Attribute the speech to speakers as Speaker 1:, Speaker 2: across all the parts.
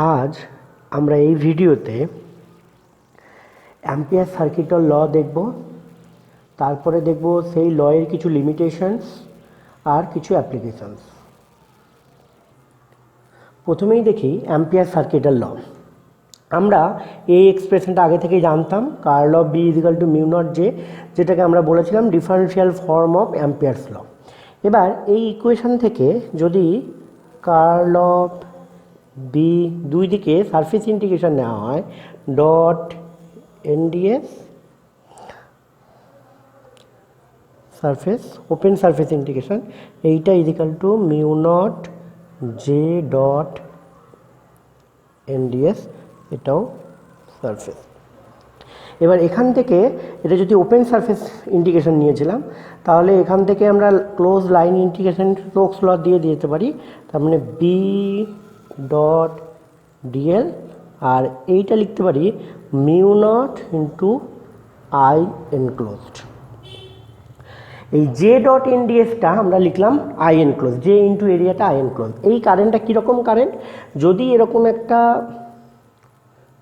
Speaker 1: আজ আমরা এই ভিডিওতে অ্যাম্পিয়ার সার্কিটের ল দেখব, তারপরে দেখব সেই লয়ের কিছু লিমিটেশনস আর কিছু অ্যাপ্লিকেশনস। প্রথমেই দেখি অ্যাম্পিয়ার সার্কিটের ল। আমরা এই এক্সপ্রেশনটা আগে থেকেই জানতাম, curl of B equal to mu naught J, যেটাকে আমরা বলেছিলাম differential form of Ampere's law. এবার এই ইকুয়েশন থেকে যদি কার্ল অফ বি দুই দিকে সারফেস ইন্টিগ্রেশন নেওয়া হয়, dot NDS surface open surface integration, এইটা is equal to mu naught J dot NDS, এটাও সারফেস। এবার এখান থেকে এটা যদি ওপেন সারফেস ইন্টিগ্রেশন নিয়েছিলাম, তাহলে এখান থেকে আমরা ক্লোজ লাইন ইন্টিগ্রেশন স্টোকস ল দিয়ে দিতে পারি। তার মানে বি ডট ডিএল, আর এইটা লিখতে পারি mu naught into I enclosed. এই জে ডট এনডিএসটা আমরা লিখলাম আই এনক্লোজ, জে ইন্টু এরিয়াটা আই এনক্লোজ। এই কারেন্টটা কীরকম কারেন্ট? যদি এরকম একটা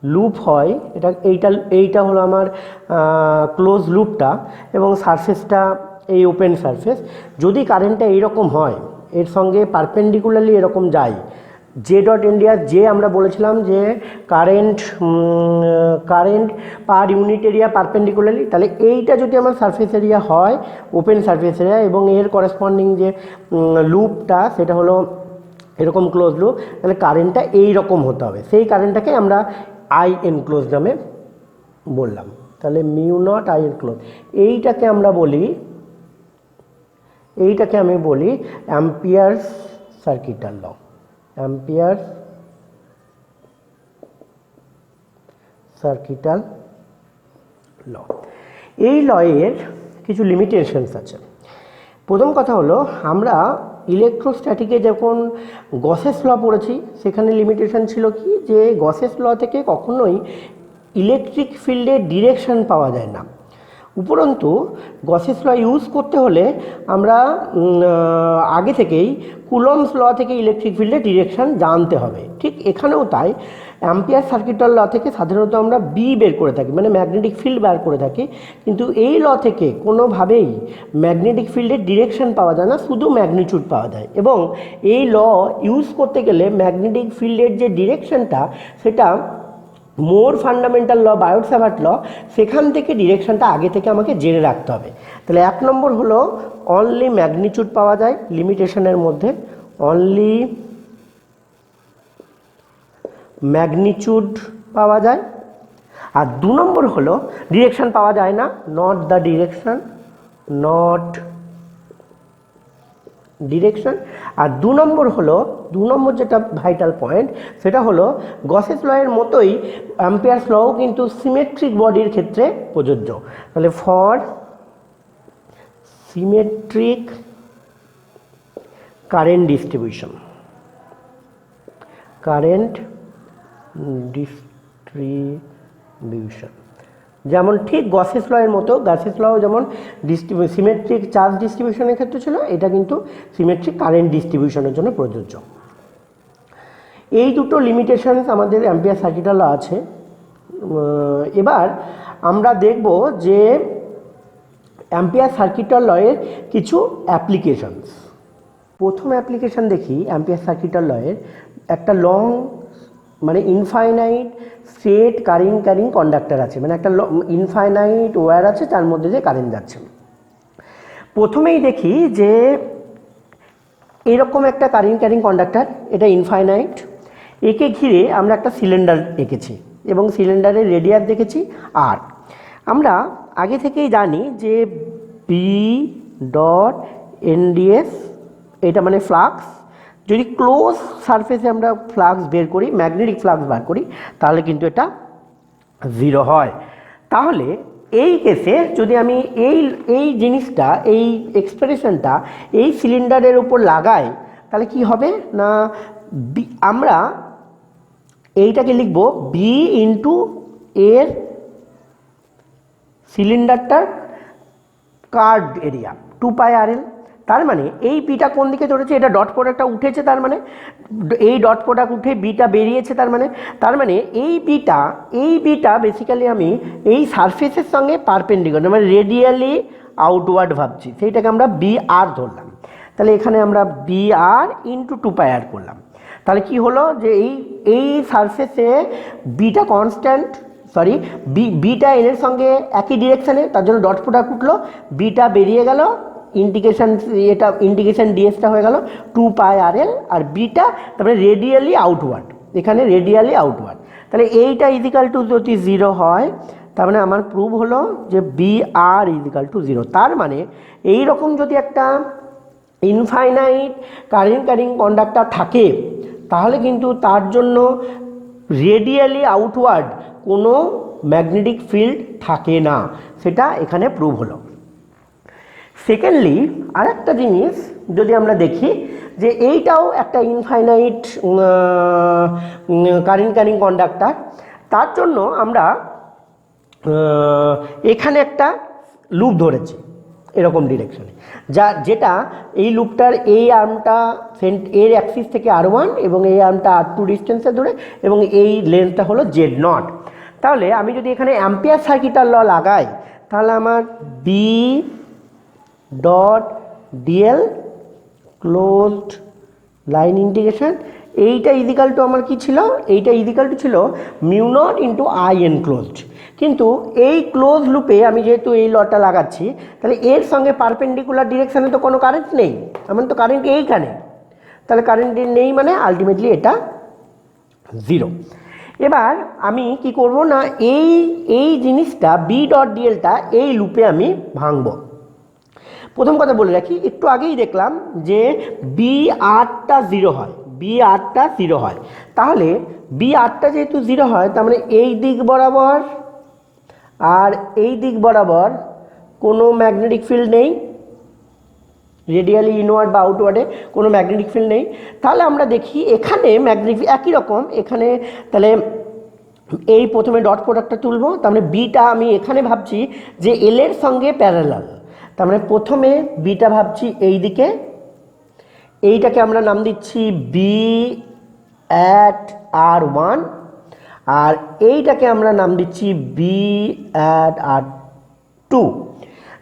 Speaker 1: লুপ হয়, এইটা হলো আমার ক্লোজ লুপটা এবং সারফেসটা এই ওপেন সারফেস। যদি কারেন্টটা এইরকম হয়, এর সঙ্গে পারপেন্ডিকুলারলি এরকম যায়, জে ডট এনডিআর, যে আমরা বলেছিলাম যে current per unit area perpendicularly, তাহলে এইটা যদি আমার সারফেস এরিয়া হয়, ওপেন সারফেস এরিয়া, এবং এর করেসপন্ডিং যে লুপটা সেটা হলো এরকম ক্লোজ লুপ, তাহলে কারেন্টটা এই রকম হতে হবে। সেই কারেন্টটাকে আমরা আই এনক্লোজ নামে বললাম। তাহলে মিউ নট আই এনক্লোজ, এইটাকে আমি বলি অ্যাম্পিয়ার্স সার্কিটাল ল। অ্যাম্পিয়ার সার্কিটাল ল। এই লয়ের কিছু লিমিটেশনস আছে। প্রথম কথা হলো, আমরা ইলেকট্রোস্ট্যাটিকে যখন গসেস ল পড়েছি, সেখানে লিমিটেশন ছিল কি, যে গসেস ল থেকে কখনোই ইলেকট্রিক ফিল্ডের ডিরেকশন পাওয়া যায় না। উপরন্তু গসেস ল ইউজ করতে হলে আমরা আগে থেকেই কুলম্বস ল থেকে ইলেকট্রিক ফিল্ডের ডিরেকশন জানতে হবে। ঠিক এখানেও তাই, অ্যাম্পিয়ার সার্কিটাল ল থেকে সাধারণত আমরা বি বের করে থাকি, মানে ম্যাগনেটিক ফিল্ড বের করে থাকি, কিন্তু এই ল থেকে কোনোভাবেই ম্যাগনেটিক ফিল্ডের ডিরেকশন পাওয়া যায় না, শুধু ম্যাগনিটিউড পাওয়া যায়। এবং এই ল ইউজ করতে গেলে ম্যাগনেটিক ফিল্ডের যে ডিরেকশনটা, সেটা মোর ফান্ডামেন্টাল ল, বায়োট স্যাভার্ট ল, সেখান থেকে ডিরেকশনটা আগে থেকে আমাকে জেনে রাখতে হবে। তাহলে এক নম্বর হলো অনলি ম্যাগনিটিউড পাওয়া যায় লিমিটেশনের মধ্যে, অনলি ম্যাগনিটিউড পাওয়া যায়। আর দু নম্বর হলো ডিরেকশন পাওয়া যায় না, not the direction, not direction. আর দু নম্বর যেটা ভাইটাল পয়েন্ট, সেটা হলো গসেস লয়ের মতোই অ্যাম্পিয়ার্স লও কিন্তু সিমেট্রিক বডির ক্ষেত্রে প্রযোজ্য। তাহলে ফর সিমেট্রিক কারেন্ট ডিস্ট্রিবিউশন, যেমন ঠিক গসেস লয়ের মতো, গসেস ল যেমন সিমেট্রিক চার্জ ডিস্ট্রিবিউশনের ক্ষেত্রে ছিল, এটা কিন্তু সিমেট্রিক কারেন্ট ডিস্ট্রিবিউশনের জন্য প্রযোজ্য। এই দুটো লিমিটেশনস আমাদের অ্যাম্পিয়ার সার্কিটাল ল আছে। এবার আমরা দেখব যে অ্যাম্পিয়ার সার্কিটাল লয়ের কিছু অ্যাপ্লিকেশনস। প্রথম অ্যাপ্লিকেশন দেখি অ্যাম্পিয়ার সার্কিটাল লয়ের, একটা লং মানে ইনফাইনাইট স্ট্রেট ক্যারিং কন্ডাক্টর আছে, মানে একটা ইনফাইনাইট ওয়্যার আছে, তার মধ্যে দিয়ে কারেন্ট যাচ্ছে। প্রথমেই দেখি যে এরকম একটা ক্যারিং কন্ডাক্টর, এটা ইনফাইনাইট, একে ঘিরে আমরা একটা সিলিন্ডার এঁকেছি এবং সিলিন্ডারের রেডিয়াস দেখেছি আর। আমরা আগে থেকেই জানি যে বি ডট এনডিএস, এটা মানে ফ্লাক্স। যদি ক্লোজ সারফেসে আমরা ফ্লাক্স বের করি, ম্যাগনেটিক ফ্লাক্স বার করি, তাহলে কিন্তু এটা 0 হয়। তাহলে এই কেসে যদি আমি এই জিনিসটা, এই এক্সপ্রেশনটা এই সিলিন্ডারের উপর লাগাই, তাহলে কি হবে না, আমরা এইটাকে লিখব বি ইন্টু এর সিলিন্ডারটার কার্ভড এরিয়া 2πRL। তার মানে এই বিটা কোন দিকে চলেছে, এটা ডট প্রোডাক্টটা উঠেছে, তার মানে এই ডট প্রোডাক্ট উঠে বিটা বেরিয়েছে, তার মানে এই বিটা বেসিক্যালি আমি এই সারফেসের সঙ্গে পারপেন্ডিকুলার মানে রেডিয়ালি আউটওয়ার্ড ভাবছি, সেইটাকে আমরা বি আর ধরলাম। তাহলে এখানে আমরা বি আর ইন্টু 2πr করলাম। তাহলে কি হলো যে এই সারফেসে beta constant, sorry beta N এর সঙ্গে একই ডিরেকশানে, তার জন্য ডট প্রোডাক্ট উঠলো, বিটা বেরিয়ে গেল, ইন্টিগ্রেশন ডিএসটা হয়ে গেল 2πrl, আর বিটা তারপরে রেডিয়ালি আউটওয়ার্ড, এখানে রেডিয়ালি আউটওয়ার্ড। তাহলে এইটা ইজিক্যাল টু যদি 0 হয়, তার মানে আমার প্রুভ হলো যে বি আর ইজিক্যাল টু 0। তার মানে এই রকম যদি একটা ইনফাইনাইট কারেন্ট ক্যারিং কন্ডাক্টর থাকে, তাহলে কিন্তু তার জন্য রেডিয়ালি আউটওয়ার্ড কোনো ম্যাগনেটিক ফিল্ড থাকে না, সেটা এখানে প্রুভ হলো। সেকেন্ডলি আর একটা জিনিস যদি আমরা দেখি যে এইটাও একটা ইনফাইনাইট কারেন্ট ক্যারিং কন্ডাক্টর, তার জন্য আমরা এখানে একটা লুপ ধরেছি এরকম ডিরেকশনে, যেটা এই লুপটার এই আর্মটা এর অ্যাক্সিস থেকে R1 এবং এই আর্মটা R2 ডিস্টেন্সে ধরে, এবং এই লেন্থটা হলো Z0। তাহলে আমি যদি এখানে অ্যাম্পিয়ার সার্কিটার ল লাগাই, তাহলে আমার B dot dl closed line integration, এইটা ইজিক্যাল টু আমার কি ছিল, এইটা ইজিক্যাল টু ছিল mu naught into I enclosed. কিন্তু এই ক্লোজ লুপে আমি যেহেতু এই লটা লাগাচ্ছি, তাহলে এর সঙ্গে পারপেন্ডিকুলার ডিরেকশানে তো কোনো কারেন্ট নেই, আমার তো কারেন্ট এইখানে, তাহলে কারেন্ট নেই মানে আলটিমেটলি এটা 0। এবার আমি কি করব না, এই জিনিসটা বি ডট ডিএলটা এই লুপে আমি ভাঙব। প্রথম কথা বলে রাখি, একটু আগেই দেখলাম যে বি আরটা 0 হয়, বি আরটা 0 হয়, তাহলে বি আরটা যেহেতু 0 হয়, তার মানে এই দিক বরাবর আর এই দিক বরাবর কোনো ম্যাগনেটিক ফিল্ড নেই, রেডিয়ালি ইনওয়ার্ড বা আউটওয়ার্ডে কোনো ম্যাগনেটিক ফিল্ড নেই। তাহলে আমরা দেখি এখানে ম্যাগনেটিক একই রকম, এখানে তাহলে এই প্রথমে ডট প্রোডাক্টটা তুলবো, তার মানে বিটা আমি এখানে ভাবছি যে এল এর সঙ্গে প্যারালাল, তার মানে প্রথমে বিটা ভাবছি এই দিকে, এইটাকে আমরা নাম দিচ্ছি বি অ্যাট R1, আর এইটাকে আমরা নাম দিচ্ছি বি অ্যাট R2।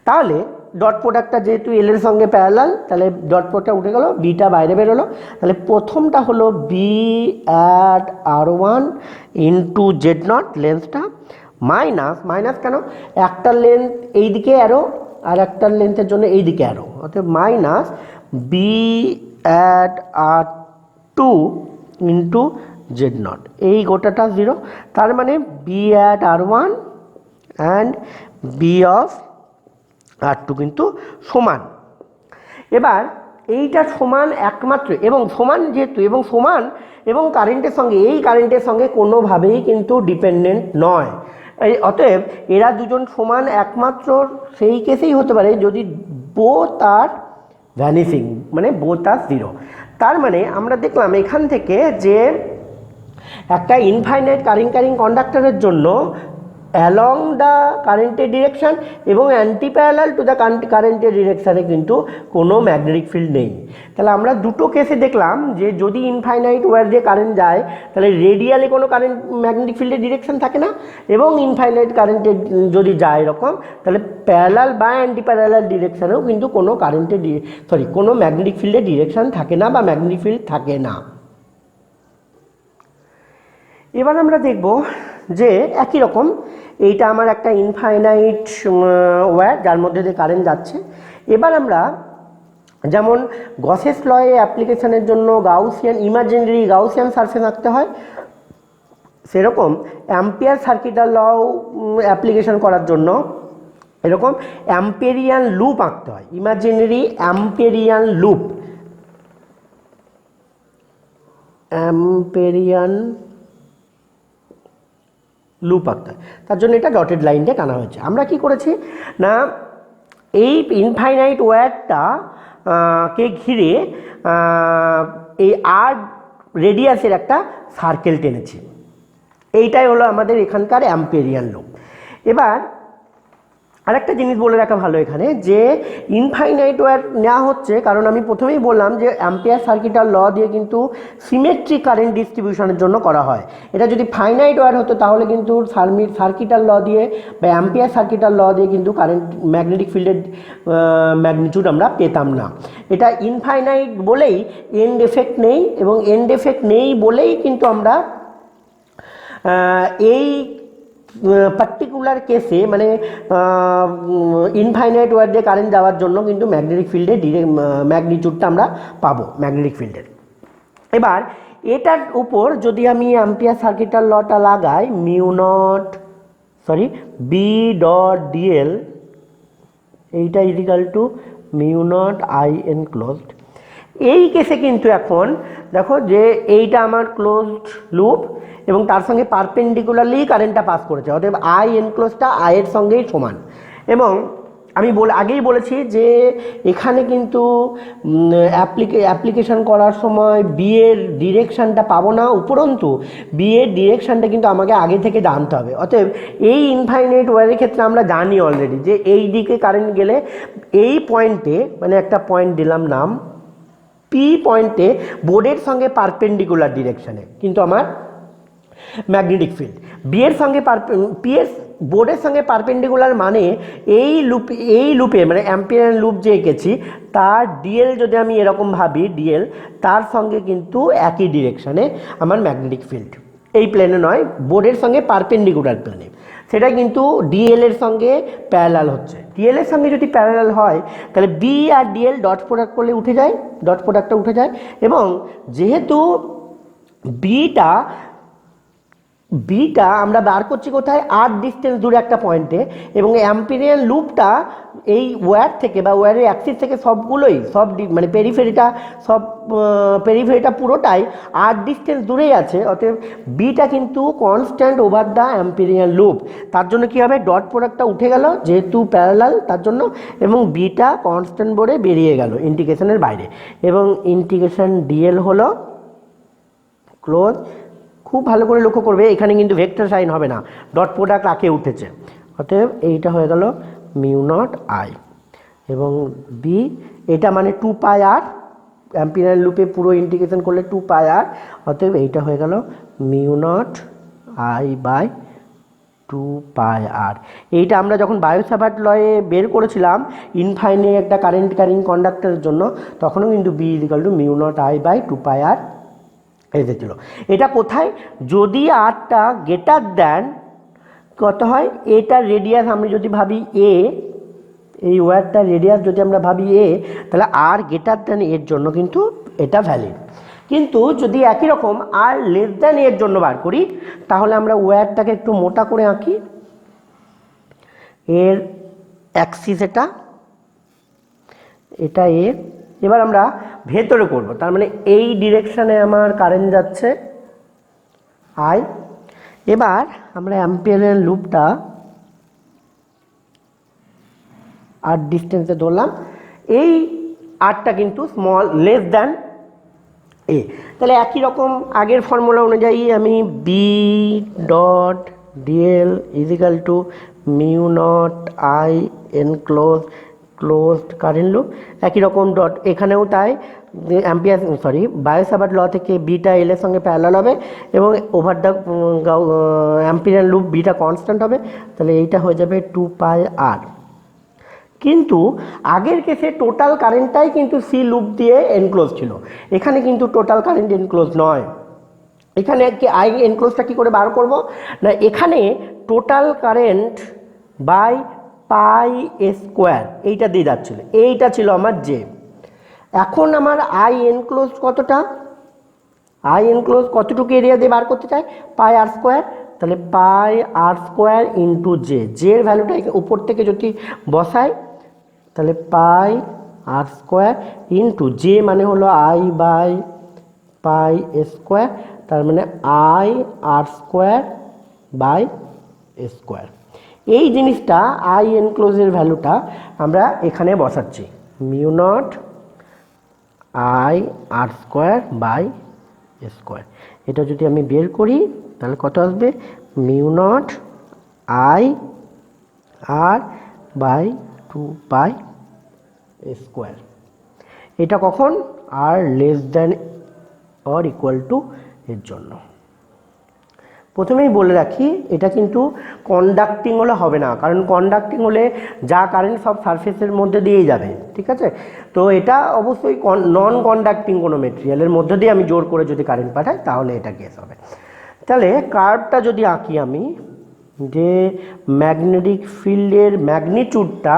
Speaker 1: তাহলে ডট প্রোডাক্টটা যেহেতু এল এর সঙ্গে প্যারালাল, তাহলে ডট প্রোডাক্টটা উঠে গেল, বিটা বাইরে বেরোলো। তাহলে প্রথমটা হলো B at R1 into Z0 লেন্থটা, মাইনাস কেন, একটা লেন্থ এই দিকে অ্যারো আর একটা লেন্থের জন্য এই দিকে অ্যারো, অর্থাৎ minus B at R2 into Z0, এই গোটাটা 0। তার মানে B at R1 and B of R2 কিন্তু সমান। এবার এইটা সমান একমাত্র, এবং সমান যেহেতু এবং কারেন্টের সঙ্গে, এই কারেন্টের সঙ্গে কোনোভাবেই কিন্তু ডিপেন্ডেন্ট নয়, অতএব এরা দুজন সমান একমাত্র সেই কেসেই হতে পারে যদি বোথ আর ভ্যানিসিং, মানে বোথ আর 0। তার মানে আমরা দেখলাম এখান থেকে যে একটা ইনফাইনাইট কারেন্ট ক্যারিং কন্ডাক্টরের জন্য অ্যালং দ্য কারেন্টের ডিরেকশান এবং অ্যান্টি প্যারালাল টু দ্য কারেন্টের ডিরেকশানে কিন্তু কোনো ম্যাগনেটিক ফিল্ড নেই। তাহলে আমরা দুটো কেসে দেখলাম যে যদি ইনফাইনাইট ওয়্যার দিয়ে কারেন্ট যায়, তাহলে রেডিয়ালে কোনো কারেন্ট ম্যাগনেটিক ফিল্ডের ডিরেকশান থাকে না, এবং ইনফাইনাইট কারেন্টের যদি যায় এরকম, তাহলে প্যারালাল বা অ্যান্টি প্যারালাল ডিরেকশানেও কিন্তু কোনো কোনো ম্যাগনেটিক ফিল্ডের ডিরেকশান থাকে না বা ম্যাগনেটিক ফিল্ড থাকে না। এবার আমরা দেখব যে একই রকম এইটা আমার একটা ইনফাইনাইট ওয়্যার যার মধ্যে দিয়ে কারেন্ট যাচ্ছে। এবার আমরা যেমন গসেস লয়ে অ্যাপ্লিকেশনের জন্য ইমাজিনারি গাউসিয়ান সারফেস আঁকতে হয়, সেরকম অ্যাম্পিয়ার সার্কিটাল ল অ্যাপ্লিকেশন করার জন্য এরকম অ্যাম্পেরিয়ান লুপ আঁকতে হয়, ইমাজিনারি অ্যাম্পেরিয়ান লুপ আঁকতে হয়। তার জন্য এটা ডটেড লাইন দিয়ে টানা হয়েছে। আমরা কি করেছি না, এই ইনফাইনাইট ওয়্যারটা কে ঘিরে এই আর রেডিয়াসের একটা সার্কেল টেনেছি, এইটাই হলো আমাদের এখানকার অ্যাম্পেরিয়ান লুপ। এবার আরেকটা জিনিস বলে রাখা ভালো এখানে, যে ইনফাইনাইট ওয়্যার নেওয়া হচ্ছে কারণ আমি প্রথমেই বললাম যে অ্যাম্পিয়ার সার্কিটাল ল দিয়ে কিন্তু সিমেট্রিক কারেন্ট ডিস্ট্রিবিউশনের জন্য করা হয়। এটা যদি ফাইনাইট ওয়্যার হতো তাহলে কিন্তু সার্কিটাল ল দিয়ে বা অ্যাম্পিয়ার সার্কিটাল ল দিয়ে কিন্তু কারেন্ট ম্যাগনেটিক ফিল্ডের ম্যাগনিটিউড আমরা পেতাম না। এটা ইনফাইনাইট বলেই এন্ড এফেক্ট নেই, এবং এন্ড এফেক্ট নেই বলেই কিন্তু আমরা এই পার্টিকুলার কেসে মানে ইনফাইনাইট ওয়্যার দিয়ে কারেন্ট যাওয়ার জন্য কিন্তু ম্যাগনেটিক ফিল্ডে ম্যাগনিটিউডটা আমরা পাবো ম্যাগনেটিক ফিল্ডের। এবার এটার উপর যদি আমি অ্যাম্পিয়ার সার্কিটাল লটা লাগাই, বি ডট ডিএল এইটা is equal to mu naught I enclosed. এই কেসে কিন্তু এখন দেখো যে এইটা আমার ক্লোজড লুপ এবং তার সঙ্গে পারপেন্ডিকুলারলি কারেন্টটা পাস করেছে, অতএব আই এনক্লোজটা আয়ের সঙ্গেই সমান। এবং আমি আগেই বলেছি যে এখানে কিন্তু অ্যাপ্লিকেশান করার সময় বি এর ডিরেকশানটা পাবো না, উপরন্তু বি এর ডিরেকশানটা কিন্তু আমাকে আগে থেকে জানতে হবে। অতএব এই ইনফাইনাইট ওয়্যারের ক্ষেত্রে আমরা জানি অলরেডি যে এই দিকে কারেন্ট গেলে এই পয়েন্টে, মানে একটা পয়েন্ট দিলাম নাম পি পয়েন্টে, বোর্ডের সঙ্গে পারপেন্ডিকুলার ডিরেকশানে কিন্তু আমার ম্যাগনেটিক ফিল্ড বি এর সঙ্গে পি এর বোর্ডের সঙ্গে পারপেন্ডিকুলার মানে এই লুপে মানে অ্যাম্পিয়ার লুপ যে এঁকেছি তার ডিএল যদি আমি এরকম ভাবি, ডিএল তার সঙ্গে কিন্তু একই ডিরেকশানে আমার ম্যাগনেটিক ফিল্ড, এই প্লেনে নয়, বোর্ডের সঙ্গে পারপেন্ডিকুলার প্লেনে, সেটা কিন্তু ডিএল এর সঙ্গে প্যারালাল হচ্ছে। ডিএল এর সঙ্গে যদি প্যারালাল হয় তাহলে বি আর ডিএল ডট প্রোডাক্ট করলে উঠে যায়, ডট প্রোডাক্টটা উঠে যায়। এবং যেহেতু বিটা আমরা বার করছি কোথায়, আর ডিস্টেন্স দূরে একটা পয়েন্টে, এবং অ্যাম্পিরিয়ান লুপটা এই ওয়্যার থেকে বা ওয়্যারের অ্যাক্সিস থেকে সবগুলোই মানে পেরিফেরিটা পুরোটাই আর ডিস্টেন্স দূরেই আছে। অতএব বিটা কিন্তু কনস্ট্যান্ট ওভার দ্য অ্যাম্পিরিয়ান লুপ, তার জন্য কী হবে, ডট প্রোডাক্টটা উঠে গেল যেহেতু প্যারালাল তার জন্য, এবং বিটা কনস্ট্যান্ট বোর্ডে বেরিয়ে গেল ইন্টিগ্রেশনের বাইরে, এবং ইন্টিগ্রেশন ডিএল হলো ক্লোজ। খুব ভালো করে লক্ষ্য করবে এখানে কিন্তু ভেক্টর সাইন হবে না, ডট প্রোডাক্ট আঁকে উঠেছে। অতএব এইটা হয়ে গেল মিউ নট আই, এবং বি এটা মানে 2πr, অ্যাম্পিয়ার লুপে পুরো ইন্টিগ্রেশন করলে 2πr, অতএব এইটা হয়ে গেল mu naught I by 2πr। এইটা আমরা যখন বায়ো-স্যাভার্ট লয়ে বের করেছিলাম ইনফাইনাইট একটা কারেন্ট ক্যারিং কন্ডাক্টরের জন্য, তখনও কিন্তু B equal to mu naught I by 2πr এসেছিল। এটা কোথায়, যদি আরটা গ্রেটার দ্যান কত হয়, এটার রেডিয়াস আমি যদি ভাবি এ, এই ওয়্যারটার রেডিয়াস যদি আমরা ভাবি এ, তাহলে আর গ্রেটার দ্যান এর জন্য কিন্তু এটা ভ্যালিড। কিন্তু যদি একই রকম আর লেস দ্যান এর জন্য বার করি তাহলে আমরা ওয়্যারটাকে একটু মোটা করে আঁকি, এর অ্যাক্সিস এটা এ, এবার আমরা ভেতরে করব, তার মানে এই ডিরেকশানে আমার কারেন্ট যাচ্ছে আই। এবার আমরা অ্যাম্পিয়ারের লুপটা আর ডিস্টেন্সে ধরলাম, এই আরটা কিন্তু লেস দ্যান এ, তাহলে একই রকম আগের ফর্মুলা অনুযায়ী আমি B dot dl equal to mu naught I closed current loop, একই রকম ডট এখানেও তাই, বায়ো-স্যাভার্ট ল থেকে বিটা এল এর সঙ্গে প্যারালাল হবে এবং over the ampere loop beta constant হবে, তাহলে এইটা হয়ে যাবে 2πr। কিন্তু আগের কেসে টোটাল কারেন্টটাই কিন্তু সি লুপ দিয়ে এনক্লোজ ছিল, এখানে কিন্তু টোটাল কারেন্ট এনক্লোজ নয়। এখানে কি আই এনক্লোজটা কী করে বার করব না, এখানে total current by pi square এইটা দিয়ে যাচ্ছিল, এইটা ছিল আমার জে। এখন আমার আই এনক্লোজ কতটা, আই এনক্লোজ কতটুকু এরিয়া দিয়ে বার করতে চাই, পাই আর স্কোয়ার, তাহলে pi r square into J, জের ভ্যালুটা উপর থেকে যদি বসাই তাহলে pi r square into J মানে হলো আই বাই পাই স্কোয়ার, তার মানে I R square by square. এই জিনিসটা আই এনক্লোজের ভ্যালুটা আমরা এখানে বসাচ্ছি, mu naught I R square by square. এটা যদি আমি বের করি তাহলে কত আসবে, mu naught I R by 2 pi square. এটা কখন? R less than or equal to এর জন্য। প্রথমেই বলে রাখি এটা কিন্তু কন্ডাক্টিং হলে হবে না, কারণ কন্ডাক্টিং হলে যা কারেন্ট সব সারফেসের মধ্যে দিয়েই যাবে, ঠিক আছে? তো এটা অবশ্যই নন কন্ডাক্টিং কোনো মেটেরিয়ালের মধ্যে দিয়ে আমি জোর করে যদি কারেন্ট পাঠাই তাহলে এটা কেস হবে। তাহলে কার্ভটা যদি আঁকি আমি, যে ম্যাগনেটিক ফিল্ডের ম্যাগনিটিউডটা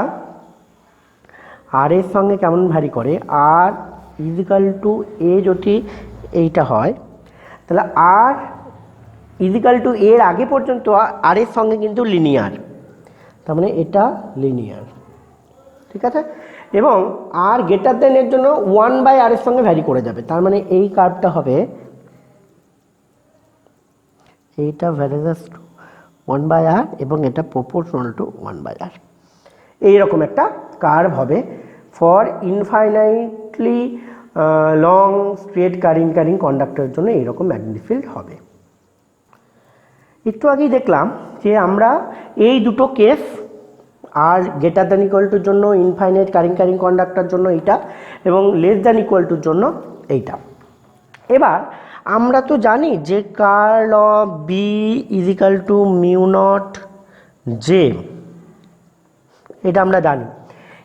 Speaker 1: আর এর সঙ্গে কেমন ভ্যারি করে, আর ইজিক্যাল টু এ যদি এইটা হয়, তাহলে আর ইজিক্যাল টু এর আগে পর্যন্ত আর এর সঙ্গে কিন্তু লিনিয়ার, তার মানে এটা লিনিয়ার, ঠিক আছে? এবং আর গ্রেটার দেন এর জন্য 1 আর এর সঙ্গে ভ্যারি করে যাবে, তার মানে এই কার্ভটা হবে এইটা ভ্যারিয়াস টু 1 আর এবং এটা প্রপোর্শনাল টু 1 আর। এইরকম একটা কার্ভ হবে ফর ইনফাইনাইটলি লং স্ট্রেট কারিং কন্ডাক্টরের জন্য এইরকম ম্যাগনেটিক ফিল্ড হবে। একটু আগেই দেখলাম যে আমরা এই দুটো কেস, আর গ্রেটার দ্যান ইকুয়াল টুর জন্য ইনফাইনাইট কারিং কন্ডাক্টর জন্য এইটা, এবং লেস দ্যান ইকুয়াল টুর জন্য এইটা। এবার আমরা তো জানি যে curl of B equal to mu naught J, এটা আমরা জানি।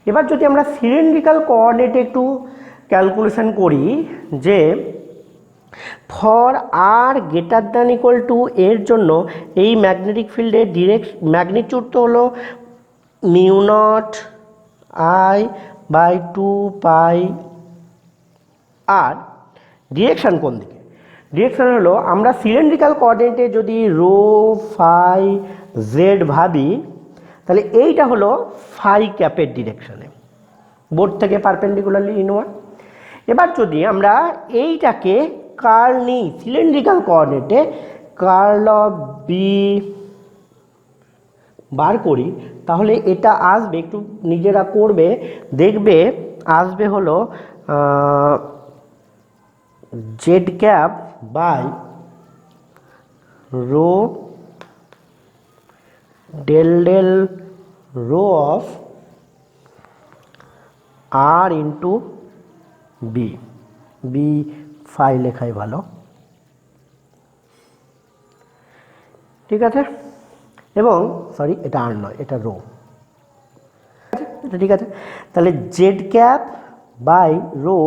Speaker 1: এবার যদি আমরা সিলিন্ড্রিক্যাল কোঅর্ডিনেটে একটু ক্যালকুলেশন করি, যে for r greater than equal to এর জন্য এই ম্যাগনেটিক ফিল্ডের ডিরেক্ট ম্যাগনিটিউড তো হলো mu naught I by 2 pi r. Direction কোন দিকে? ডিরেকশান হলো আমরা সিলিন্ড্রিক্যাল কোঅর্ডিনেটে যদি রো ফাই জেড ভাবি, তাহলে এইটা হলো ফাই ক্যাপের ডিরেকশানে, বোর্ড থেকে পারপেন্ডিকুলারলি ইনওয়ার্ড। এবার যদি আমরা এইটাকে কার্ল নিই সিলিন্ড্রিক্যাল কোঅর্ডিনেটে, কার্ল অফ বি বার করি, তাহলে এটা আসবে, একটু নিজেরা করবে দেখবে, আসবে হলো z cap by rho del del rho of r into B, B phi লেখাই ভালো, ঠিক আছে? এবং সরি, এটা আর নয়, এটা রো, এটা ঠিক আছে। তাহলে z cap by rho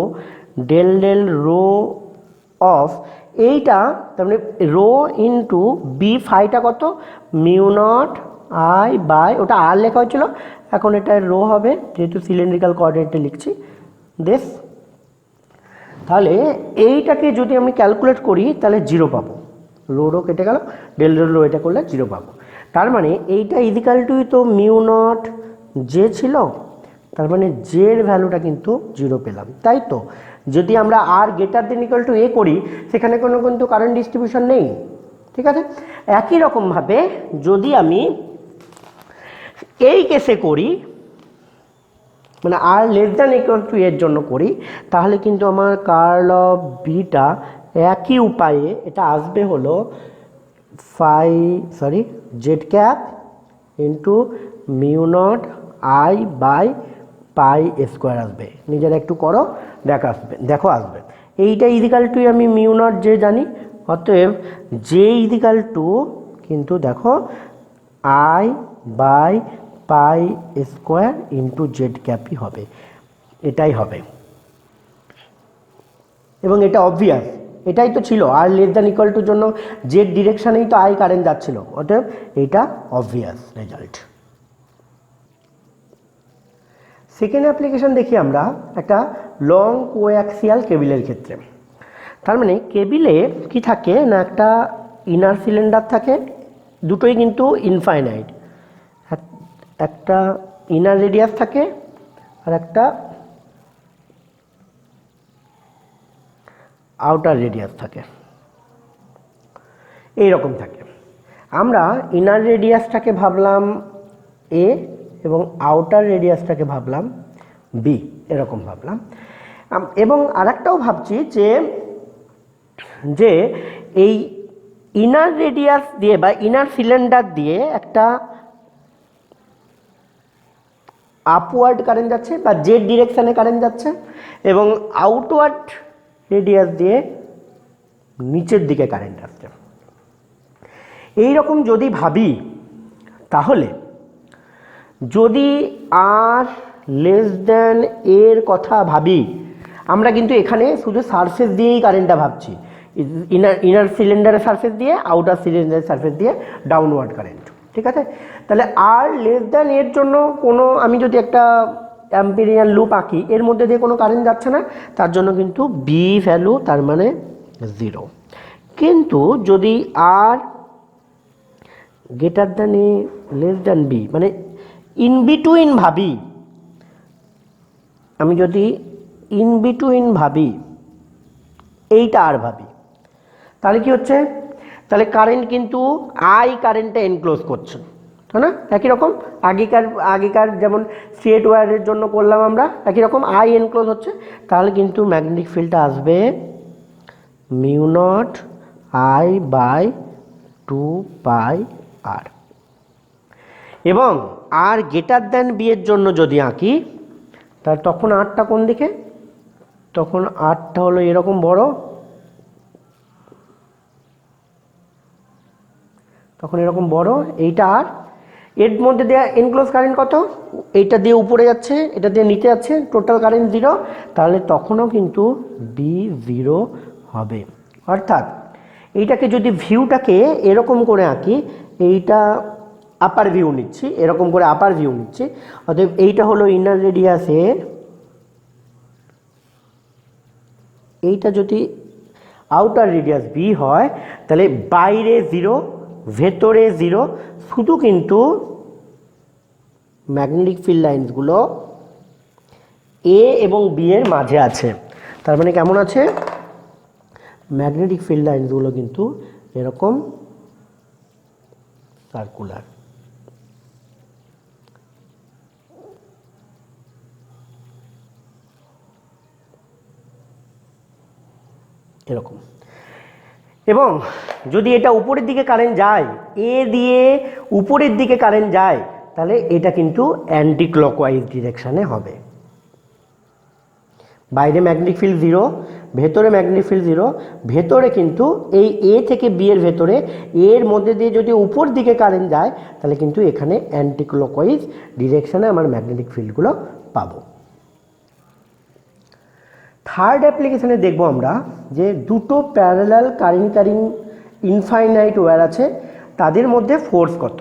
Speaker 1: del del rho of এইটা, তার মানে রো ইন্টু বি ফাইটা কত? মিউ নট আই বাই, ওটা আর লেখা হয়েছিল, এখন এটা রো হবে যেহেতু সিলিন্ড্রিক্যাল কোঅর্ডিনেটে লিখছি, দেশ। তাহলে এইটাকে যদি আমি ক্যালকুলেট করি তাহলে 0 পাবো, রো কেটে গেল, ডেল ডেল রো এটা করলে 0 পাবো। তার মানে এইটা ইজিক্যাল টু তো মিউ নট জে ছিল, তার মানে জের ভ্যালুটা কিন্তু 0 পেলাম, তাই তো? যদি আমরা আর গ্রেটার দেন ইকুয়াল টু এ করি, সেখানে কোনো কিন্তু কারেন্ট ডিস্ট্রিবিউশন নেই, ঠিক আছে? একই রকমভাবে যদি আমি এই কেসে করি, মানে আর লেস দ্যান ইকুয়াল টু এর জন্য করি, তাহলে কিন্তু আমার কার্ল অফ বিটা একই উপায়ে এটা আসবে হলো phi sorry Z cap into mu naught I by pi square আসবে। নিজেরা একটু করো, দেখো আসবে। এইটা ইজিক্যাল টু আমি মিউ নট যে জানি, অতএব জে ইজিক্যাল টু কিন্তু দেখো I by pi square into Z ক্যাপই হবে, এটাই হবে। এবং এটা অবভিয়াস, এটাই তো ছিল, আর লেস দ্যান ইকুয়াল টুর জন্য জেড ডিরেকশানেই তো আই কারেন্ট যাচ্ছিল, অতএব এইটা অবভিয়াস রেজাল্ট। সেকেন্ড অ্যাপ্লিকেশন দেখি আমরা একটা লং কোঅ্যাক্সিয়াল কেবিলের ক্ষেত্রে। তার মানে কেবিলে কি থাকে না, একটা ইনার সিলিন্ডার থাকে, দুটোই কিন্তু ইনফাইনাইট, একটা ইনার রেডিয়াস থাকে আর একটা আউটার রেডিয়াস থাকে, এই রকম থাকে। আমরা ইনার রেডিয়াসটাকে ভাবলাম এ এবং আউটার রেডিয়াসটাকে ভাবলাম বি, এরকম ভাবলাম। এবং আরেকটাও ভাবছি যে এই ইনার রেডিয়াস দিয়ে বা ইনার সিলিন্ডার দিয়ে একটা আপওয়ার্ড কারেন্ট যাচ্ছে বা জেড ডিরেকশানে কারেন্ট যাচ্ছে, এবং আউটওয়ার্ড রেডিয়াস দিয়ে নিচের দিকে কারেন্ট আসছে। এই রকম যদি ভাবি, তাহলে যদি আর লেস দ্যান এর কথা ভাবি, আমরা কিন্তু এখানে শুধু সারফেস দিয়েই কারেন্টটা ভাবছি, ইনার সিলিন্ডারের সারফেস দিয়ে, আউটার সিলিন্ডারের সারফেস দিয়ে ডাউনওয়ার্ড কারেন্ট, ঠিক আছে। তাহলে আর লেস দ্যান এর জন্য কোনো, আমি যদি একটা অ্যাম্পিরিয়ান লুপ আঁকি, এর মধ্যে দিয়ে কোনো কারেন্ট যাচ্ছে না, তার জন্য কিন্তু বি ভ্যালু তার মানে 0। কিন্তু যদি আর greater than a less than B, মানে ইন বিটুইন ভাবি, আমি যদি ইন বিটুইন ভাবি, এইটা আর ভাবি, তাহলে কি হচ্ছে, তাহলে কারেন্ট কিন্তু আই কারেন্টটা এনক্লোজ করছে, তাই না? একই রকম আগেকার যেমন স্ট্রেট ওয়্যারের জন্য করলাম আমরা, একই রকম আই এনক্লোজ হচ্ছে, তাহলে কিন্তু ম্যাগনেটিক ফিল্ডটা আসবে mu naught I by 2 πr। এবং আর গ্রেটার দ্যান বি এর জন্য যদি আঁকি, তাহলে তখন আরটা কোন দিকে, তখন আরটা হলো এরকম বড়, তখন এরকম বড়, এইটা আর এর মধ্যে দেওয়া এনক্লোজ কারেন্ট কত, এইটা দিয়ে উপরে যাচ্ছে, এটা দিয়ে নিচে যাচ্ছে, টোটাল কারেন্ট 0, তাহলে তখনও কিন্তু বি 0 হবে। অর্থাৎ এইটাকে যদি ভিউটাকে এরকম করে আঁকি, এইটা আপার ভিউ নিচ্ছি, এরকম করে আপার ভিউ নিচ্ছি, অতএব এইটা হলো ইনার রেডিয়াসের, এইটা যদি আউটার রেডিয়াস বি হয়, তাহলে বাইরে 0, ভেতরে 0, শুধু কিন্তু ম্যাগনেটিক ফিল্ড লাইন্সগুলো এ এবং বি এর মাঝে আছে। তার মানে কেমন আছে, ম্যাগনেটিক ফিল্ড লাইন্সগুলো কিন্তু এরকম সার্কুলার। এরকম। এবং যদি এটা উপরের দিকে কারেন্ট যায়, এ দিয়ে উপরের দিকে কারেন্ট যায়, তাহলে এটা কিন্তু অ্যান্টি ক্লকওয়াইজ ডিরেকশানে হবে। বাইরে ম্যাগনেটিক ফিল্ড 0, ভেতরে ম্যাগনেটিক ফিল্ড 0, ভেতরে কিন্তু এই এ থেকে বি এর ভেতরে, এর মধ্যে দিয়ে যদি উপর দিকে কারেন্ট যায়, তাহলে কিন্তু এখানে অ্যান্টি ক্লকওয়াইজ ডিরেকশানে আমার ম্যাগনেটিক ফিল্ডগুলো পাবো। থার্ড অ্যাপ্লিকেশানে দেখব আমরা যে দুটো parallel current carrying infinite wire আছে, তাদের মধ্যে ফোর্স কত।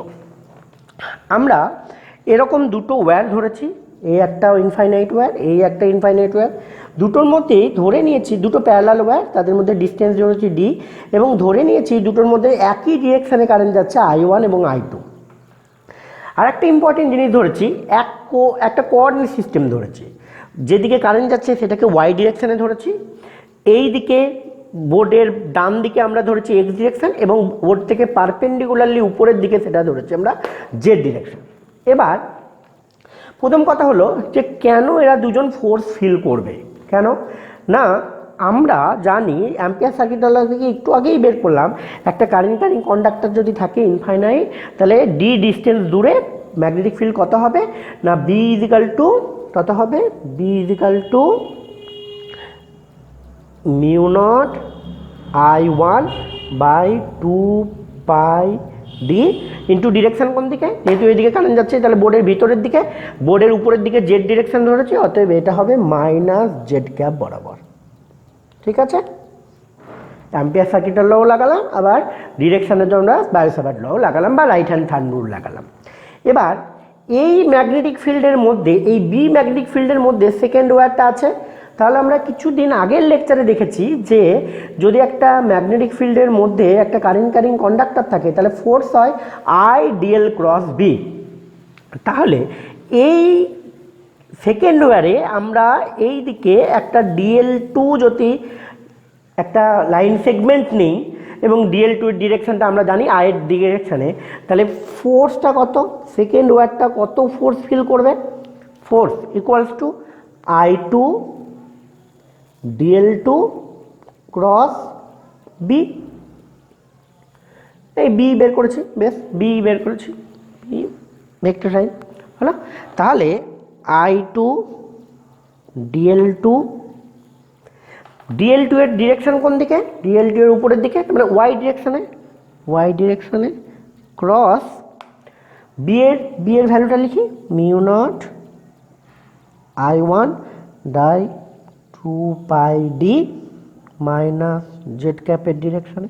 Speaker 1: আমরা এরকম দুটো ওয়্যার ধরেছি, এই একটা ইনফাইনাইট ওয়্যার, এই একটা ইনফাইনাইট ওয়্যার, দুটোর মধ্যেই ধরে নিয়েছি দুটো প্যারালাল ওয়্যার, তাদের মধ্যে ডিস্টেন্স ধরেছি ডি, এবং ধরে নিয়েছি দুটোর মধ্যে একই ডিরেকশানে কারেন্ট যাচ্ছে I1 এবং I2। আর একটা ইম্পর্টেন্ট জিনিস ধরেছি, একটা কোঅর্ডিনেট সিস্টেম ধরেছি, যেদিকে কারেন্ট যাচ্ছে সেটাকে ওয়াই ডিরেকশানে ধরেছি, এই দিকে বোর্ডের ডান দিকে আমরা ধরেছি এক্স ডিরেকশান, এবং বোর্ড থেকে পারপেন্ডিকুলারলি উপরের দিকে সেটা ধরেছি আমরা জেড ডিরেকশান। এবার প্রথম কথা হলো যে কেন এরা দুজন ফোর্স ফিল করবে, কেন না, আমরা জানি অ্যাম্পিয়ার সার্কিট থেকে একটু আগেই বের করলাম, একটা কারেন্ট ক্যারিং কন্ডাক্টর যদি থাকে ইনফাইনাইট, তাহলে ডি ডিস্টেন্স দূরে ম্যাগনেটিক ফিল্ড কত হবে না, বি ইজিক্যাল টু কত হবে, B equal to mu naught I1 by 2 πd into direction কোন দিকে, যেহেতু এইদিকে কারেন্ট যাচ্ছে, তাহলে বোর্ডের ভিতরের দিকে, বোর্ডের উপরের দিকে জেড ডিরেকশান ধরেছি, অতএব এটা হবে মাইনাস জেড ক্যাপ বরাবর। ঠিক আছে, অ্যাম্পিয়ার সার্কিটের লও লাগালাম, আবার ডিরেকশানের জন্য বায়োসাভার্ট লও লাগালাম, বা রাইট হ্যান্ড থার্ড রুল লাগালাম। এবার এই ম্যাগনেটিক ফিল্ডের মধ্যে, এই বি ম্যাগনেটিক ফিল্ডের মধ্যে সেকেন্ড ওয়্যারটা আছে। তাহলে আমরা কিছুদিন আগের লেকচারে দেখেছি যে যদি একটা ম্যাগনেটিক ফিল্ডের মধ্যে একটা কারেন্ট ক্যারিং কন্ডাক্টর থাকে, তাহলে ফোর্স হয় I dl ক্রস বি। তাহলে এই সেকেন্ড ওয়্যারে আমরা এই দিকে একটা DL2 যদি একটা লাইন সেগমেন্ট নেই, এবং DL2 এর ডিরেকশানটা আমরা জানি I এর ডিরেকশানে, তাহলে ফোর্সটা কত, সেকেন্ড ওয়্যারটা কত ফোর্স ফিল করবে, force equals to I2 DL2 cross B. এই বি বের করেছি, বেশ বি বের করেছি, বি ভেক্টর সাইন হলো। তাহলে I2 dl2, dl2 এর ডিরেকশন কোন দিকে? dl2 এর উপরের দিকে, মানে y ডিরেকশনে ক্রস b এর ভ্যালুটা লিখি mu naught I1 by 2 pi d minus z ক্যাপের ডিরেকশনে।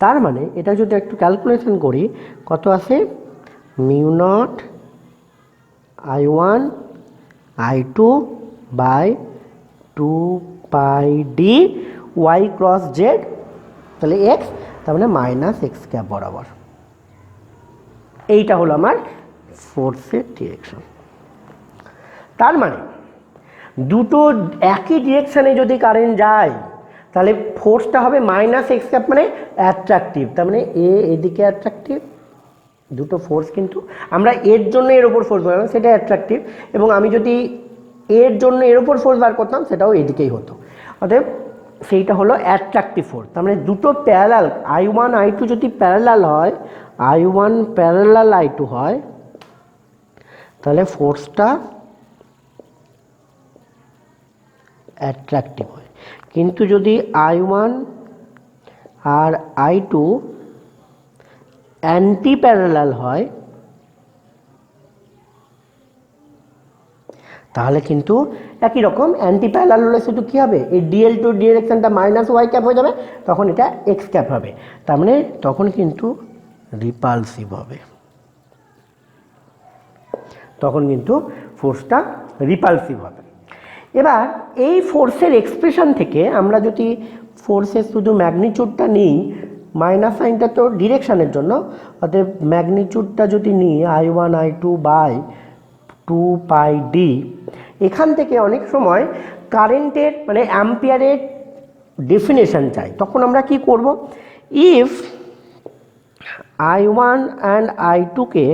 Speaker 1: তার মানে এটা যদি একটু ক্যালকুলেশন করি কত আসে, mu naught I1 I2 by 2 pi d y cross z, তাহলে এক্স, তার মানে মাইনাস এক্স ক্যাপ বরাবর। এইটা হলো আমার ফোর্সের ডিরেকশন। তার মানে দুটো একই ডিরেকশানে যদি কারেন্ট যায় তাহলে ফোর্সটা হবে মাইনাস এক্স ক্যাপ, মানে অ্যাট্রাকটিভ। তার মানে এদিকে অ্যাট্রাকটিভ, দুটো ফোর্স কিন্তু আমরা এর জন্য এর ওপর ফোর্স বার, সেটা অ্যাট্রাকটিভ, এবং আমি যদি এর জন্য এর ওপর ফোর্স বার করতাম সেটাও এদিকেই হতো, অতএব সেইটা হলো অ্যাট্রাকটিভ ফোর্স। তার মানে দুটো প্যারালাল I1 I2 যদি প্যারালাল হয়, I1 প্যারালাল I2 হয়, তাহলে ফোর্সটা অ্যাট্রাকটিভ হয়। কিন্তু যদি I1 আর I2 অ্যান্টি প্যারালাল হয় তাহলে কিন্তু একই রকম। অ্যান্টি প্যারালাল হলে শুধু কী হবে, এই dl2 ডিরেকশনটা মাইনাস ওয়াই ক্যাপ হয়ে যাবে, তখন এটা এক্স ক্যাপ হবে, তার মানে তখন কিন্তু রিপালসিভ হবে, তখন কিন্তু ফোর্সটা রিপালসিভ হবে। এবার এই ফোর্সের এক্সপ্রেশন থেকে আমরা যদি ফোর্সের শুধু ম্যাগনিটিউডটা নিই, মাইনাস সাইনটা তো ডিরেকশানের জন্য, অতএব ম্যাগনিটিউডটা যদি নিই I1 I2 by 2 pi D, এখান থেকে অনেক সময় কারেন্টের মানে অ্যাম্পিয়ারের ডেফিনেশন চাই, তখন আমরা কি করব, ইফ I1 অ্যান্ড I2কে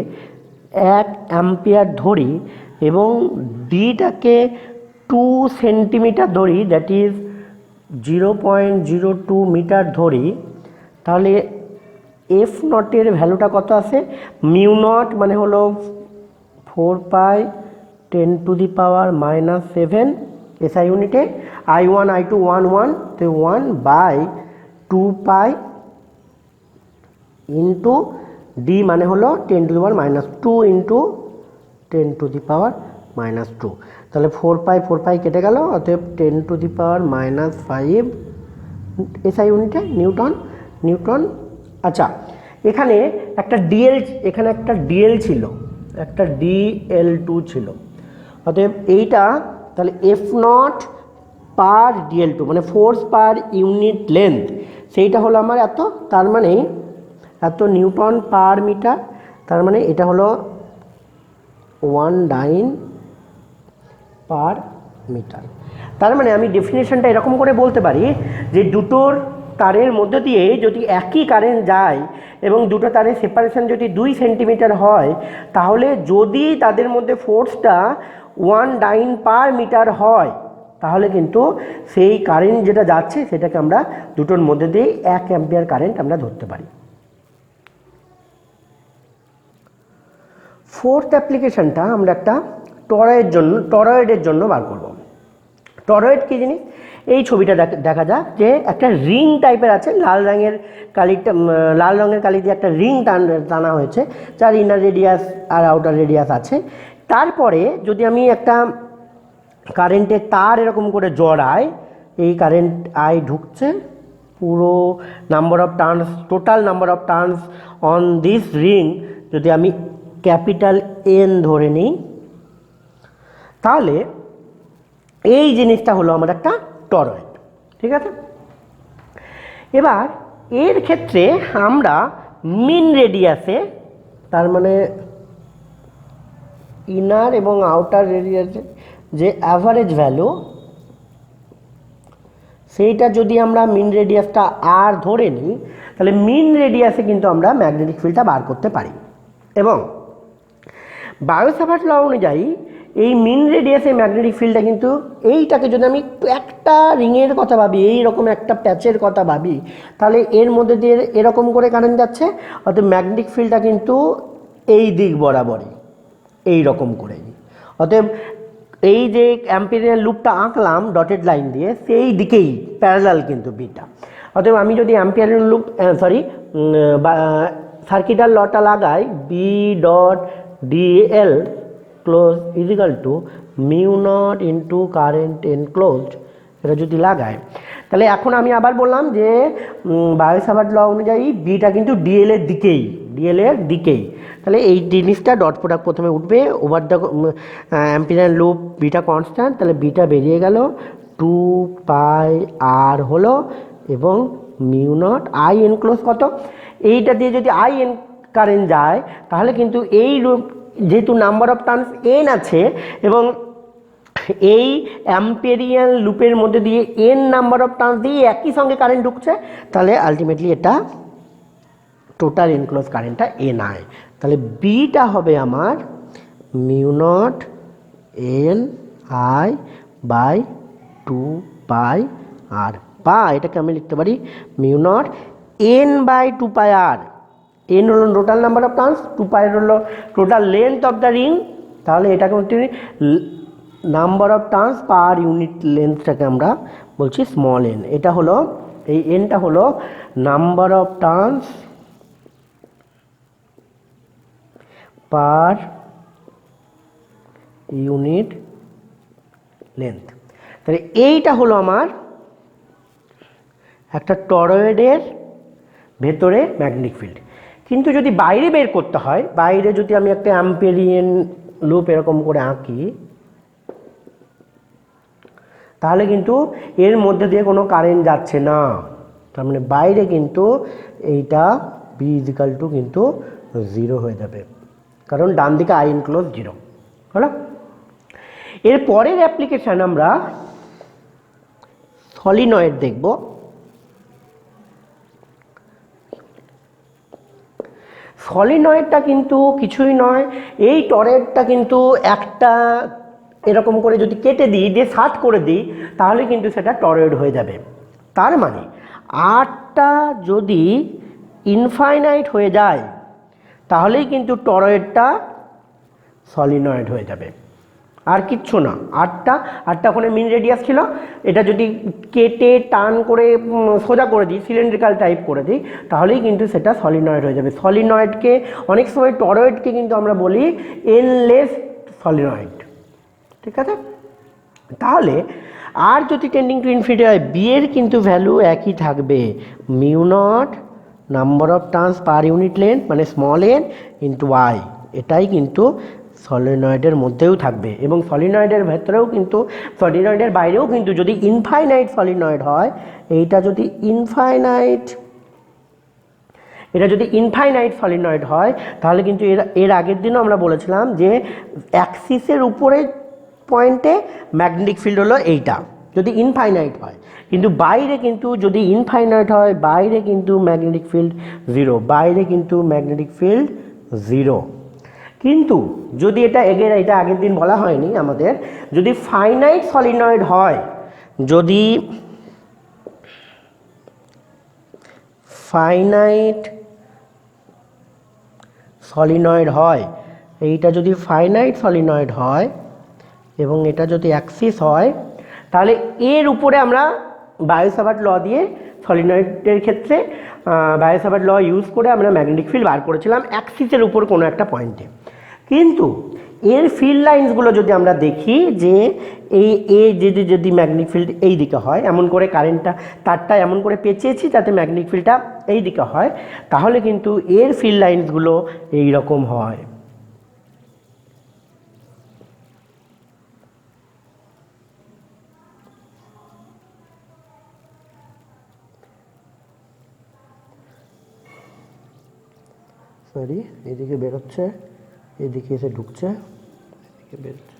Speaker 1: 1 অ্যাম্পিয়ার ধরি এবং ডিটাকে 2 সেন্টিমিটার ধরি, দ্যাট ইজ 0.02 মিটার ধরি, তাহলে এফ নটের ভ্যালুটা কত আসে, মিউ নট মানে হলো 4 পাই 10⁻⁻7 এসআই ইউনিটে, I1 I2 1 তো 1 বাই 2 পাই ইন্টু ডি মানে হলো 10⁻² ইন্টু 10⁻², তাহলে 4 পাই কেটে গেল, অতএব 10⁻⁵ এসআই ইউনিটে নিউটন। আচ্ছা, এখানে একটা ডিএল ছিল, একটা DL2 ছিল, অতএব এইটা তাহলে এফ নট পার DL2 মানে ফোর্স পার ইউনিট লেন্থ, সেইটা হলো আমার এত, তার মানে এত নিউটন পার মিটার, তার মানে এটা হলো 1 ডাইন পার মিটার। তার মানে আমি ডেফিনেশনটা এরকম করে বলতে পারি যে দুটোর তারের মধ্যে দিয়ে যদি একই কারেন্ট যায় এবং দুটো তারের সেপারেশন যদি 2 সেন্টিমিটার হয়, তাহলে যদি তাদের মধ্যে ফোর্সটা 1 ডাইন পার মিটার হয়, তাহলে কিন্তু সেই কারেন্ট যেটা যাচ্ছে সেটাকে আমরা দুটোর মধ্যে দিয়ে 1 অ্যাম্পিয়ার কারেন্ট আমরা ধরতে পারি। ফোর্থ অ্যাপ্লিকেশনটা আমরা একটা টরয়েডের জন্য বার করব। টরয়েড কী জিনিস, এই ছবিটা দেখা যাক যে একটা রিং টাইপের আছে, লাল রঙের কালি দিয়ে একটা রিং টানা হয়েছে, যার ইনার রেডিয়াস আর আউটার রেডিয়াস আছে। তারপরে যদি আমি একটা কারেন্টের তার এরকম করে জড়াই, এই কারেন্ট আই ঢুকছে, পুরো total number of turns on this ring যদি আমি ক্যাপিটাল N ধরে নিই, তাহলে এই জিনিসটা হলো আমার একটা টরয়েড, ঠিক আছে। এবার এর ক্ষেত্রে আমরা মিন রেডিয়াসে, তার মানে ইনার এবং আউটার রেডিয়াসে যে অ্যাভারেজ ভ্যালু, সেইটা যদি আমরা মিন রেডিয়াসটা আর ধরে নিই, তাহলে মিন রেডিয়াসে কিন্তু আমরা ম্যাগনেটিক ফিল্ডটা বার করতে পারি। এবং বায়ো-সাভার্ট ল অনুযায়ী এই মিন রেডিয়াসে ম্যাগনেটিক ফিল্ডটা কিন্তু, এইটাকে যদি আমি একটা রিংয়ের কথা ভাবি, এইরকম একটা প্যাচের কথা ভাবি, তাহলে এর মধ্যে দিয়ে এরকম করে কারেন্ট যাচ্ছে, অর্থাৎ ম্যাগনেটিক ফিল্ডটা কিন্তু এই দিক বরাবরই এই রকম করে, অতএব এই যে অ্যাম্পিয়ারিয়ান লুপটা আঁকলাম ডটেড লাইন দিয়ে, সেই দিকেই প্যারালাল কিন্তু বিটা। অতএব আমি যদি অ্যাম্পিয়ারিয়ান লুপ সার্কিটাল লটা লাগাই, B dot dl close is equal to mu naught into current enclosed, এটা যদি লাগায়, তাহলে এখন আমি আবার বললাম যে বায়ো-সাভার্ট ল অনুযায়ী বিটা কিন্তু ডিএল এর দিকেই, তাহলে এই জিনিসটা ডট প্রোডাক্ট প্রথমে উঠবে, over the Amperian loop beta constant, তাহলে বিটা বেরিয়ে গেল 2 পাই আর হলো, এবং মিউ নট আই এনক্লোজ কত, এইটা দিয়ে যদি আই এন কারেন্ট যায় তাহলে কিন্তু এই যেহেতু নাম্বার অফ টার্নস এন আছে এবং এই অ্যাম্পিয়ারিয়ান লুপের মধ্যে দিয়ে এন নাম্বার অফ টার্নস দিয়ে একই সঙ্গে কারেন্ট ঢুকছে, তাহলে আলটিমেটলি এটা টোটাল এনক্লোজ কারেন্টটা এন আই। তাহলে বিটা হবে আমার mu naught n I by 2 pi r, বা এটাকে আমি লিখতে পারি mu naught n by 2 pi r. N হলো total number of turns, 2 pi হলো total length of the ring, তাহলে এটাকে number of turns per unit লেন্থটাকে আমরা বলছি স্মল এন। এটা হলো, এই এনটা হলো number of turns per unit length. তাহলে এইটা হলো আমার একটা টরয়েডের ভেতরে ম্যাগনেটিক ফিল্ড। কিন্তু যদি বাইরে বের করতে হয়, বাইরে যদি আমি একটা অ্যাম্পিয়ারিয়ান লুপ এরকম করে আঁকি, তাহলে কিন্তু এর মধ্যে দিয়ে কোনো কারেন্ট যাচ্ছে না, তার মানে বাইরে কিন্তু এইটা বি ইজিক্যাল টু কিন্তু 0 হয়ে যাবে, কারণ ডান দিকে আই এনক্লোজ 0 হলো। এর পরের অ্যাপ্লিকেশান আমরা সলিনয়েড দেখব। সলিনয়েডটা কিন্তু কিছুই নয়, এই টরয়েডটা কিন্তু একটা এরকম করে যদি কেটে দিই, দিয়ে শার্ট করে দিই, তাহলে কিন্তু সেটা টরয়েড হয়ে যাবে। তার মানে আরটা যদি ইনফাইনাইট হয়ে যায় তাহলেই কিন্তু টরয়েডটা সলিনয়েড হয়ে যাবে, আর কিচ্ছু না। আরটা ওখানে মিন রেডিয়াস ছিল, এটা যদি কেটে টান করে সোজা করে দিই, সিলিন্ড্রিক্যাল টাইপ করে দিই, তাহলেই কিন্তু সেটা সলিনয়েড হয়ে যাবে। সলিনয়েডকে অনেক সময় টরয়েডকে কিন্তু আমরা বলি এনলেস সলিনয়েড, ঠিক আছে। তাহলে আর যদি টেন্ডিং টু ইনফিনিটি হয়, বি এর কিন্তু ভ্যালু একই থাকবে, mu not number of turns per unit length মানে স্মল এন ইন্টু আই, এটাই কিন্তু সলিনয়েডের মধ্যেও থাকবে। এবং সলিনয়েডের ভেতরেও কিন্তু, সলিনয়েডের বাইরেও কিন্তু যদি ইনফাইনাইট সলিনয়েড হয়, এটা যদি ইনফাইনাইট সলিনয়েড হয়, তাহলে কিন্তু এর আগের দিনও আমরা বলেছিলাম যে অ্যাক্সিসের উপরে পয়েন্টে ম্যাগনেটিক ফিল্ড হলো এইটা, যদি ইনফাইনাইট হয়। কিন্তু বাইরে কিন্তু যদি ইনফাইনাইট হয়, বাইরে কিন্তু ম্যাগনেটিক ফিল্ড 0, বাইরে কিন্তু ম্যাগনেটিক ফিল্ড 0। কিন্তু যদি এটা আগের দিন বলা হয়নি আমাদের, যদি ফাইনাইট সলিনয়েড হয়, যদি ফাইনাইট সলিনয়েড হয়, এইটা যদি ফাইনাইট সলিনয়েড হয় এবং এটা যদি অ্যাক্সিস হয়, তাহলে এর উপরে আমরা বায়ো-সাভার্ট ল দিয়ে সলিনয়েডের ক্ষেত্রে বায়ো-সাভার্ট ল ইউজ করে আমরা ম্যাগনেটিক ফিল্ড বার করেছিলাম অ্যাক্সিসের উপর কোনো একটা পয়েন্টে। কিন্তু এর ফিল্ড লাইন্সগুলো যদি আমরা দেখি যে যদি ম্যাগনেটিক ফিল্ড এই দিকে হয়, এমন করে কারেন্টটা তারটা এমন করে পেঁচিয়েছি যাতে ম্যাগনেটিক ফিল্ডটা এই দিকে হয়, তাহলে কিন্তু এর ফিল্ড লাইন্সগুলো এই রকম হয়। সরি, এদিকে বেরোচ্ছে, এদিকে এসে ঢুকছে, এদিকে বেরোচ্ছে।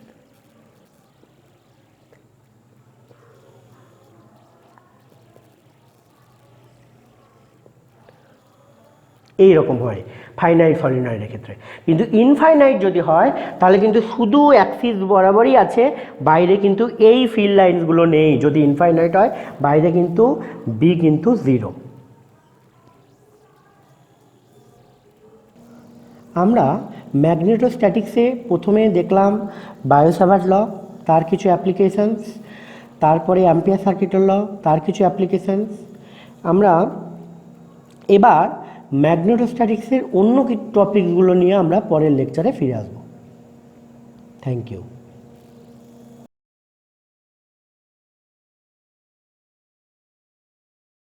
Speaker 1: এইরকম হয় ফাইনাইট সলিনয়েডের ক্ষেত্রে। কিন্তু ইনফাইনাইট যদি হয় তাহলে কিন্তু শুধু অ্যাক্সিস বরাবরই আছে, বাইরে কিন্তু এই ফিল্ড লাইন্সগুলো নেই। যদি ইনফাইনাইট হয়, বাইরে কিন্তু বি কিন্তু 0। আমরা ম্যাগনেটোস্ট্যাটিক্সে প্রথমে দেখলাম বায়োসাভার্ট ল, তার কিছু অ্যাপ্লিকেশনস, তারপরে অ্যাম্পিয়ার সার্কিটের ল, তার কিছু অ্যাপ্লিকেশনস। আমরা এবার ম্যাগনেটোস্ট্যাটিক্সের অন্য টপিকগুলো নিয়ে আমরা পরের লেকচারে ফিরে আসবো। Thank you.